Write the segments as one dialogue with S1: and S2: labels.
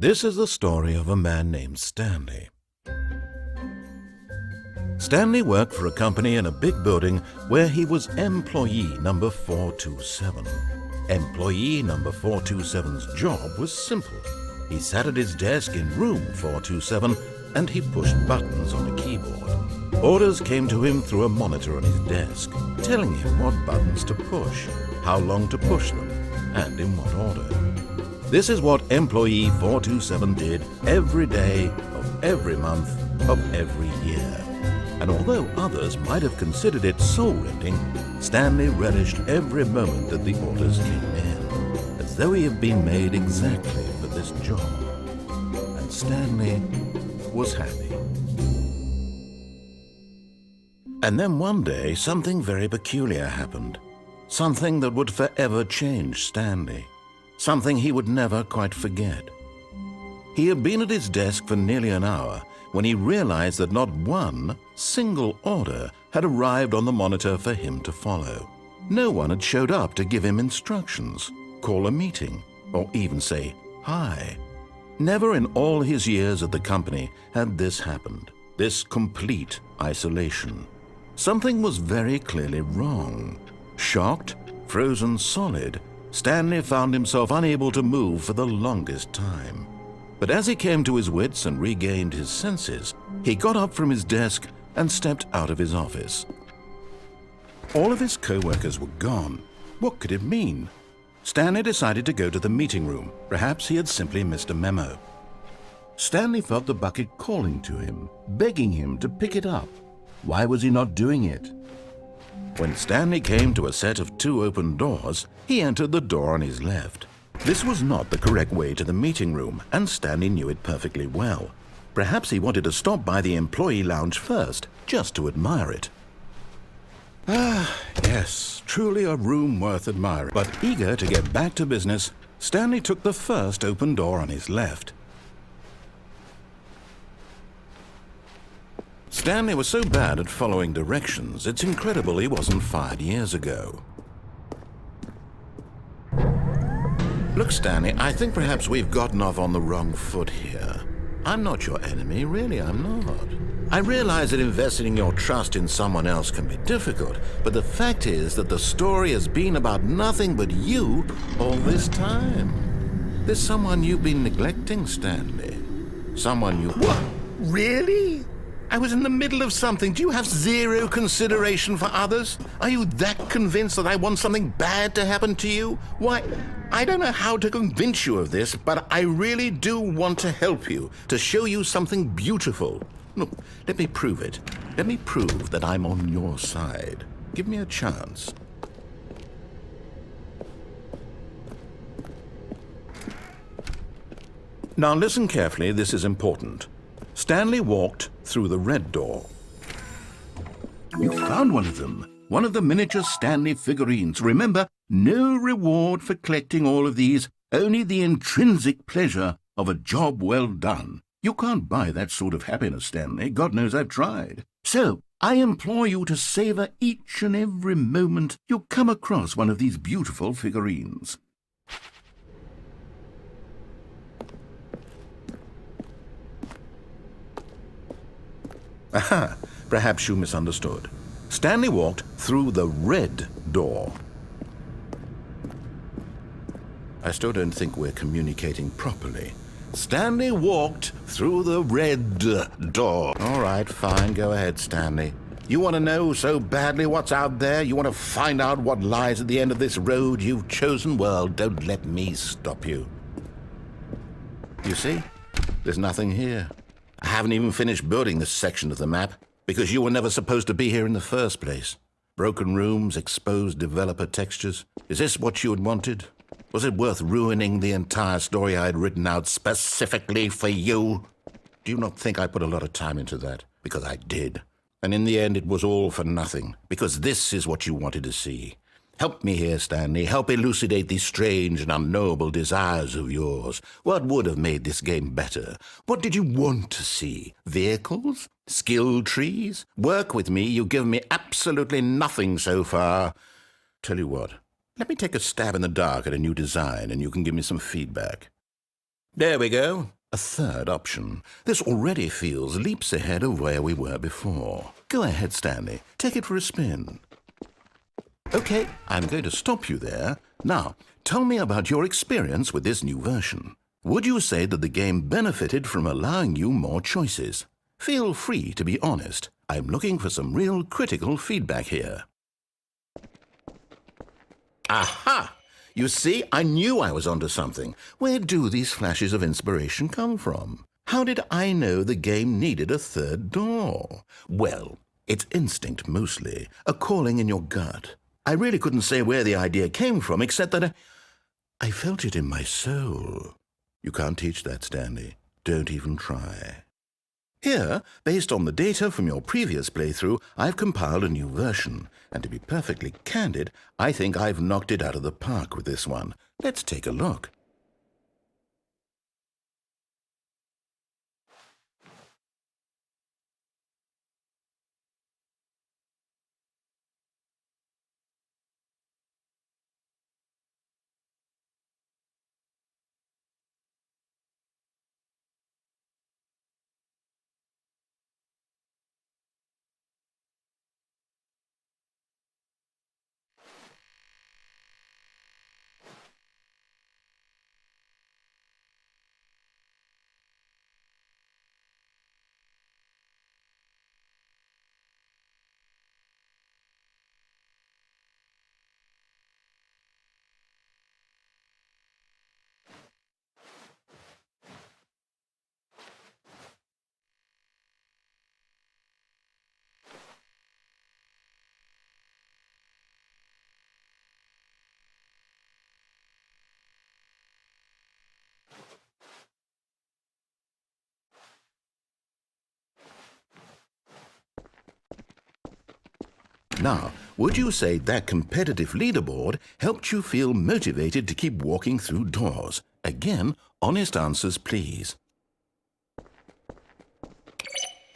S1: This is the story of a man named Stanley. Stanley worked for a company in a big building where he was employee number 427. Employee number 427's job was simple. He sat at his desk in room 427 and he pushed buttons on a keyboard. Orders came to him through a monitor on his desk, telling him what buttons to push, how long to push them, and in what order. This is what employee 427 did every day of every month of every year. And although others might have considered it soul-rending, Stanley relished every moment that the orders came in, as though he had been made exactly for this job. And Stanley was happy. And then one day, something very peculiar happened. Something that would forever change Stanley. Something he would never quite forget. He had been at his desk for nearly an hour when he realized that not one single order had arrived on the monitor for him to follow. No one had showed up to give him instructions, call a meeting, or even say hi. Never in all his years at the company had this happened, this complete isolation. Something was very clearly wrong. Shocked, frozen solid, Stanley found himself unable to move for the longest time. But as he came to his wits and regained his senses, he got up from his desk and stepped out of his office. All of his co-workers were gone. What could it mean? Stanley decided to go to the meeting room. Perhaps he had simply missed a memo. Stanley felt the bucket calling to him, begging him to pick it up. Why was he not doing it? When Stanley came to a set of 2 open doors, he entered the door on his left. This was not the correct way to the meeting room, and Stanley knew it perfectly well. Perhaps he wanted to stop by the employee lounge first, just to admire it. Ah, yes, truly a room worth admiring. But eager to get back to business, Stanley took the first open door on his left. Stanley was so bad at following directions, it's incredible he wasn't fired years ago. Look, Stanley, I think perhaps we've gotten off on the wrong foot here. I'm not your enemy, really, I'm not. I realize that investing your trust in someone else can be difficult, but the fact is that the story has been about nothing but you all this time. There's someone you've been neglecting, Stanley. Someone you... What? Really? I was in the middle of something. Do you have zero consideration for others? Are you that convinced that I want something bad to happen to you? Why, I don't know how to convince you of this, but I really do want to help you, to show you something beautiful. Look, let me prove it. Let me prove that I'm on your side. Give me a chance. Now listen carefully, this is important. Stanley walked through the red door. You found one of them. One of the miniature Stanley figurines. Remember, no reward for collecting all of these, only the intrinsic pleasure of a job well done. You can't buy that sort of happiness, Stanley. God knows I've tried. So, I implore you to savor each and every moment you come across one of these beautiful figurines. Aha, perhaps you misunderstood. Stanley walked through the red door. I still don't think we're communicating properly. Stanley walked through the red door. All right, fine, go ahead, Stanley. You want to know so badly what's out there? You want to find out what lies at the end of this road you've chosen? Well, don't let me stop you. You see, there's nothing here. I haven't even finished building this section of the map, because you were never supposed to be here in the first place. Broken rooms, exposed developer textures. Is this what you had wanted? Was it worth ruining the entire story I had written out specifically for you? Do you not think I put a lot of time into that? Because I did. And in the end, it was all for nothing, because this is what you wanted to see. Help me here, Stanley. Help elucidate these strange and unknowable desires of yours. What would have made this game better? What did you want to see? Vehicles? Skill trees? Work with me. You've given me absolutely nothing so far. Tell you what, let me take a stab in the dark at a new design and you can give me some feedback. There we go. A third option. This already feels leaps ahead of where we were before. Go ahead, Stanley. Take it for a spin. Okay, I'm going to stop you there. Now, tell me about your experience with this new version. Would you say that the game benefited from allowing you more choices? Feel free to be honest. I'm looking for some real critical feedback here. Aha! You see, I knew I was onto something. Where do these flashes of inspiration come from? How did I know the game needed a third door? Well, it's instinct mostly, a calling in your gut. I really couldn't say where the idea came from, except that I felt it in my soul. You can't teach that, Stanley. Don't even try. Here, based on the data from your previous playthrough, I've compiled a new version. And to be perfectly candid, I think I've knocked it out of the park with this one. Let's take a look. Now, would you say that competitive leaderboard helped you feel motivated to keep walking through doors? Again, honest answers, please.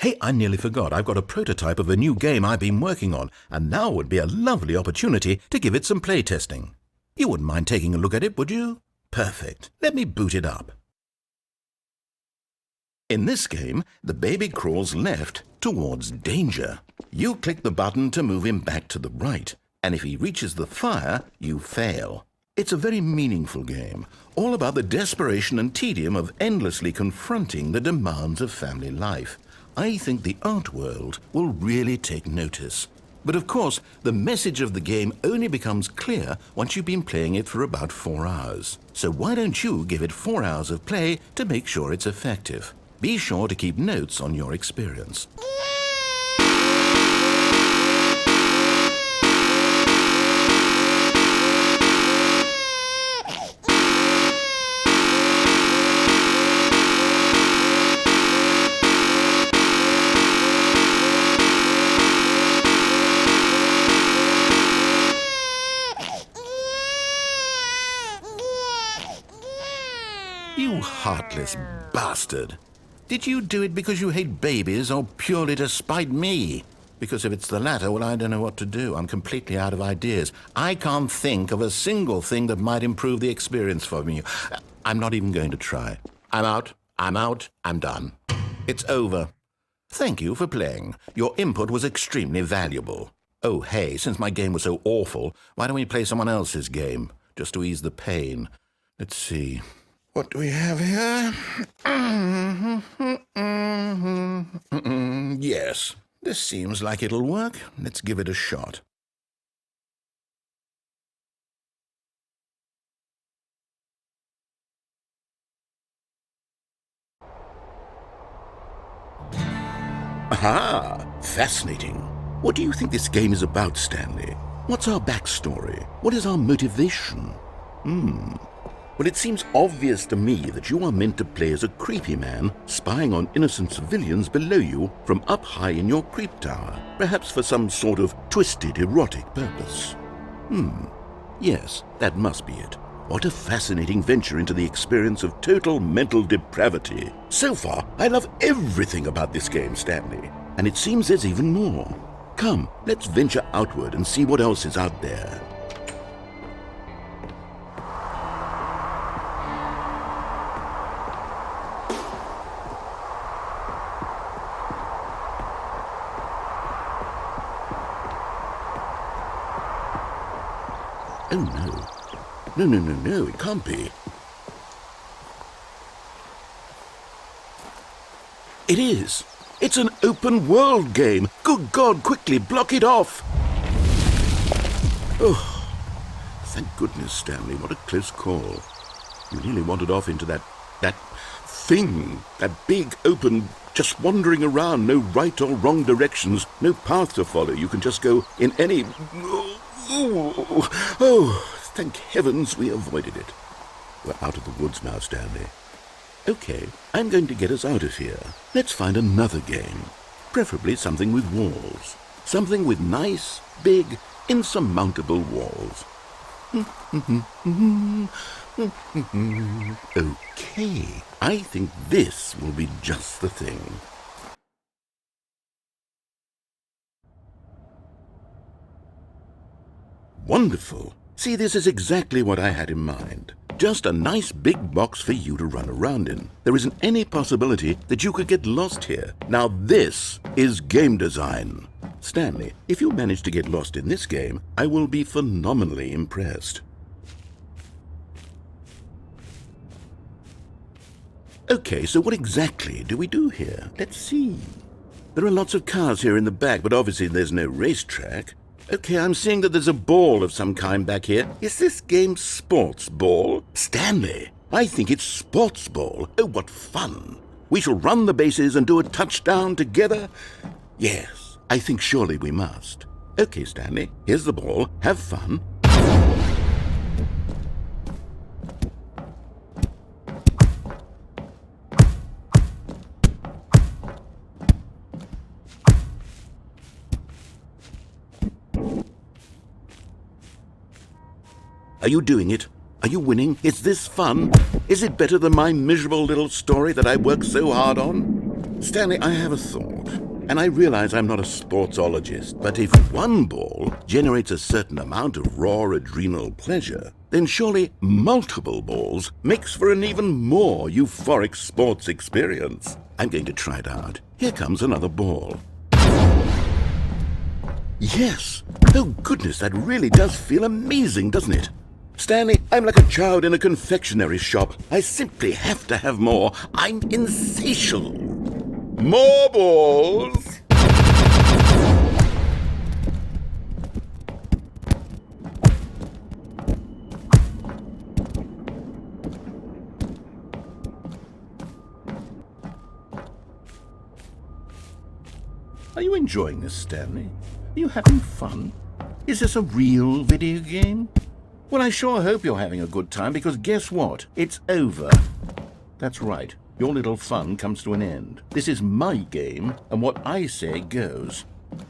S1: Hey, I nearly forgot. I've got a prototype of a new game I've been working on, and now would be a lovely opportunity to give it some playtesting. You wouldn't mind taking a look at it, would you? Perfect. Let me boot it up. In this game, the baby crawls left towards danger. You click the button to move him back to the right, and if he reaches the fire, you fail. It's a very meaningful game, all about the desperation and tedium of endlessly confronting the demands of family life. I think the art world will really take notice. But of course, the message of the game only becomes clear once you've been playing it for about 4 hours. So why don't you give it 4 hours of play to make sure it's effective? Be sure to keep notes on your experience. You heartless bastard. Did you do it because you hate babies or purely to spite me? Because if it's the latter, well, I don't know what to do. I'm completely out of ideas. I can't think of a single thing that might improve the experience for me. I'm not even going to try. I'm out. I'm done. It's over. Thank you for playing. Your input was extremely valuable. Oh, hey, since my game was so awful, why don't we play someone else's game, just to ease the pain? Let's see. What do we have here? Yes, this seems like it'll work. Let's give it a shot. Aha! Fascinating. What do you think this game is about, Stanley? What's our backstory? What is our motivation? Well, it seems obvious to me that you are meant to play as a creepy man spying on innocent civilians below you from up high in your creep tower, perhaps for some sort of twisted erotic purpose. Yes, that must be it. What a fascinating venture into the experience of total mental depravity. So far, I love everything about this game, Stanley, and it seems there's even more. Come, let's venture outward and see what else is out there. Oh, no. No, no, no, no, it can't be. It is. It's an open world game. Good God, quickly, block it off. Oh, thank goodness, Stanley. What a close call. You nearly wandered off into that thing, that big, open, just wandering around, no right or wrong directions, no path to follow. You can just go in any... Oh, thank heavens we avoided it. We're out of the woods now, Stanley. Okay, I'm going to get us out of here. Let's find another game. Preferably something with walls. Something with nice, big, insurmountable walls. Okay, I think this will be just the thing. Wonderful. See, this is exactly what I had in mind. Just a nice big box for you to run around in. There isn't any possibility that you could get lost here. Now this is game design. Stanley, if you manage to get lost in this game, I will be phenomenally impressed. Okay, so what exactly do we do here? Let's see. There are lots of cars here in the back, but obviously there's no racetrack. Okay, I'm seeing that there's a ball of some kind back here. Is this game sports ball? Stanley, I think it's sports ball. Oh, what fun. We shall run the bases and do a touchdown together. Yes, I think surely we must. Okay, Stanley, here's the ball. Have fun. Are you doing it? Are you winning? Is this fun? Is it better than my miserable little story that I worked so hard on? Stanley, I have a thought. And I realize I'm not a sportsologist, but if one ball generates a certain amount of raw adrenal pleasure, then surely multiple balls makes for an even more euphoric sports experience. I'm going to try it out. Here comes another ball. Yes! Oh goodness, that really does feel amazing, doesn't it? Stanley, I'm like a child in a confectionery shop. I simply have to have more. I'm insatiable. More balls! Are you enjoying this, Stanley? Are you having fun? Is this a real video game? Well, I sure hope you're having a good time, because guess what? It's over. That's right. Your little fun comes to an end. This is my game, and what I say goes.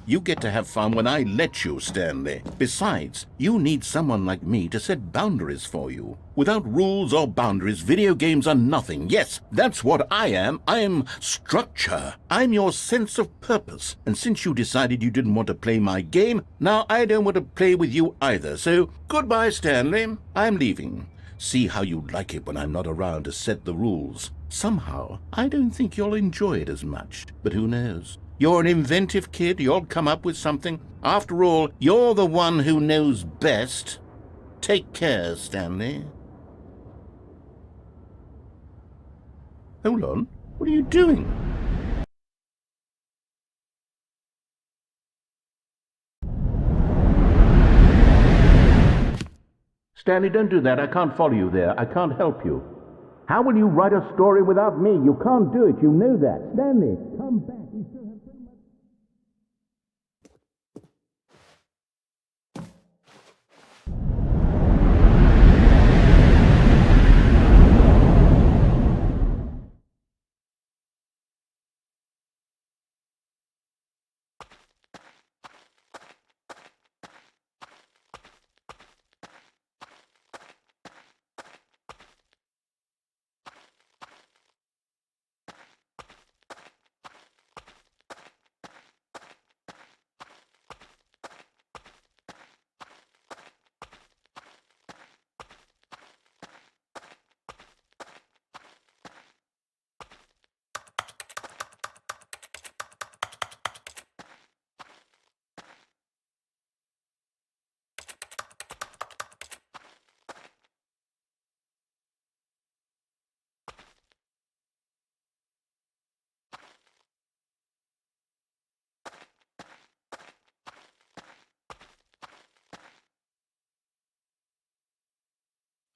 S1: You get to have fun when I let you, Stanley. Besides, you need someone like me to set boundaries for you. Without rules or boundaries, video games are nothing. Yes, that's what I am. I'm structure. I'm your sense of purpose. And since you decided you didn't want to play my game, now I don't want to play with you either. So, goodbye, Stanley. I'm leaving. See how you like it when I'm not around to set the rules. Somehow, I don't think you'll enjoy it as much. But who knows? You're an inventive kid. You'll come up with something. After all, you're the one who knows best. Take care, Stanley. Hold on. What are you doing? Stanley, don't do that. I can't follow you there. I can't help you. How will you write a story without me? You can't do it. You know that. Stanley, come back. We still have so much...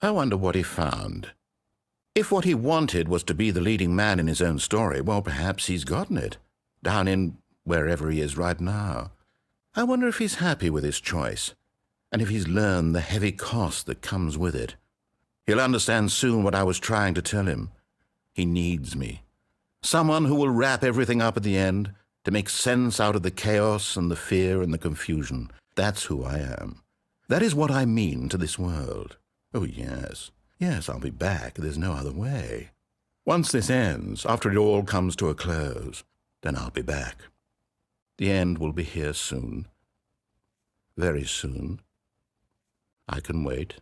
S1: I wonder what he found. If what he wanted was to be the leading man in his own story, well, perhaps he's gotten it, down in wherever he is right now. I wonder if he's happy with his choice, and if he's learned the heavy cost that comes with it. He'll understand soon what I was trying to tell him. He needs me. Someone who will wrap everything up at the end, to make sense out of the chaos and the fear and the confusion. That's who I am. That is what I mean to this world. Oh, yes. Yes, I'll be back. There's no other way. Once this ends, after it all comes to a close, then I'll be back. The end will be here soon. Very soon. I can wait.